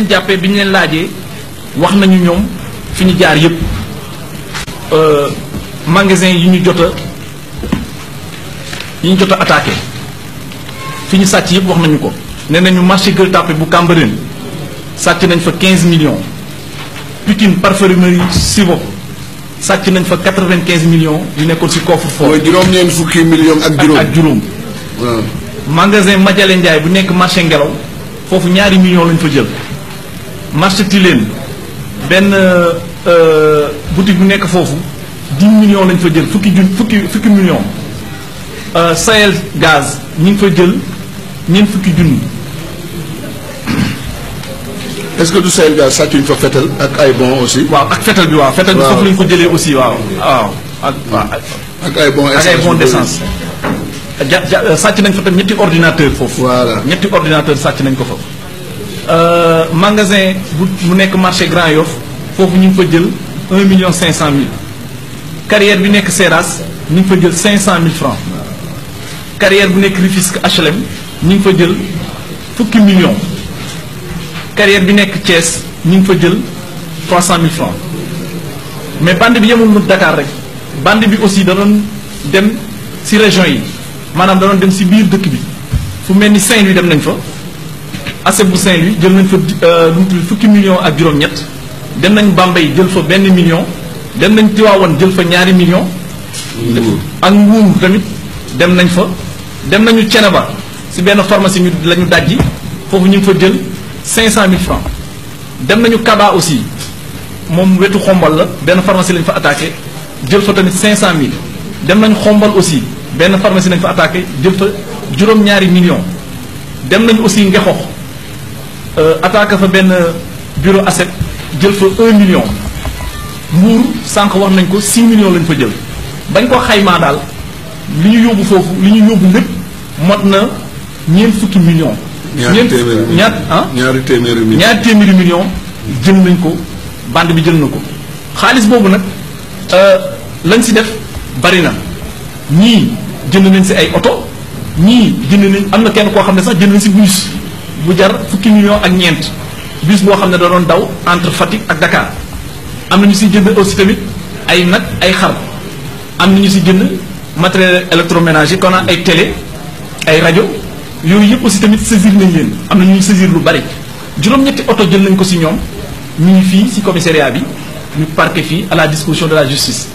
jàppee bi ñu leen laajee wax nañu ñoom fi ñu jaar yëpp magasin yi ñu jot a attaqué fi ñu sàcc yëpp wax nañu ko nee nañu marché Gueule Tapée bu Cambérène sàcc nañ fa 15 millions Pikine parfumerie Sivo sàcc nañ fa 95 millions yu nekkoon ci coffre-fort. mooy juróom-ñeent fukki millions ak juróom ak juróom. waaw. magasin Madiale Ndiaye bu nekk marché Ngelaw foofu ñaari millions lañ fa jël. marché Tilène benn boutique bu nekk foofu 10 millions lañ fa jël fukki millions. Sahel gaz ñu ngi fa jël ñeent fukki junni. est-ce que du Sahel gaz sàccuñ fa fetal ak ay bon aussi. waaw ak fetal bi waaw fetal bi foofu lañ ko jëlee aussi waaw waaw. ak ay bon essence ak ay bon d'essence. sàcc nañ fa tam ñetti ordinateur foofu. voilà ñetti ordinateur sàcc nañ ko fa. magasin bu nekk marché Grand Yoff foofu ñu ngi fa jël 1 million 500 mille. carrière bi nekk Seras ñu ngi fa jël 500 000 francs. carrière bu nekk Rufisque HLM ñu ngi fa jël fukki millions. carrière bi nekk Thiès ñu ngi fa jël 300 000 francs. mais bande bi yemul na Dakar rek bande bi aussi da doon dem ci région yi maanaam da doon dem ci biir dëkk bi fu mel ni Saint-Louis dem nañ fa. ASEP bu Saint-Louis jël nañ fa fukki millions ak juróom-ñett dem nañ Bambey jël fa benn million dem nañ Tivaouane jël fa ñaari millions. ak Mbour tamit dem nañ fa. dem nañu Thiénaba ci benn pharmacie ñu la ñu dajji foofu ñu ngi fa jël 500 000 francs. dem nañu Kaba aussi moom wetu xombal la benn pharmacie lañ fa attaqué jël fa tamit 500 000. dem nañu xombal aussi benn pharmacie lañ fa attaqué jël fa juróom-ñaari millions. dem nañu aussi Ngexox attaqué fa benn bureau ASEP jël fa 1 million. Mbour sànq wax nañ ko 6 millions lañ fa jël bañ ko xaymaa daal li ñu yóbbu foofu li ñu yóbbu lépp mot na ñeent fukki millions. ñaari téeméeri millions jël nañ ko bande bi jël na ko xaalis boobu nag lañ ci def bari na ñii jënd nañ ci ay oto ñii jënd nañ am na kenn koo xam ne sax jënd nañ ci bus bu jar fukki millions ak ñeent bus boo xam ne da doon daw entre Fatick ak Dakar am na ñu ci jënd aussi tamit ay nag ay xar am na ñu ci jënd matériel électroménager kon ay télé ay rajo yooyu yëpp aussi tamit saisir nañ leen am na ñuy saisir lu bari juróom-ñetti oto jël nañ ko ci ñoom ñu ngi fii ci commissariat bi ñu parqué fii à la disposition de la justice.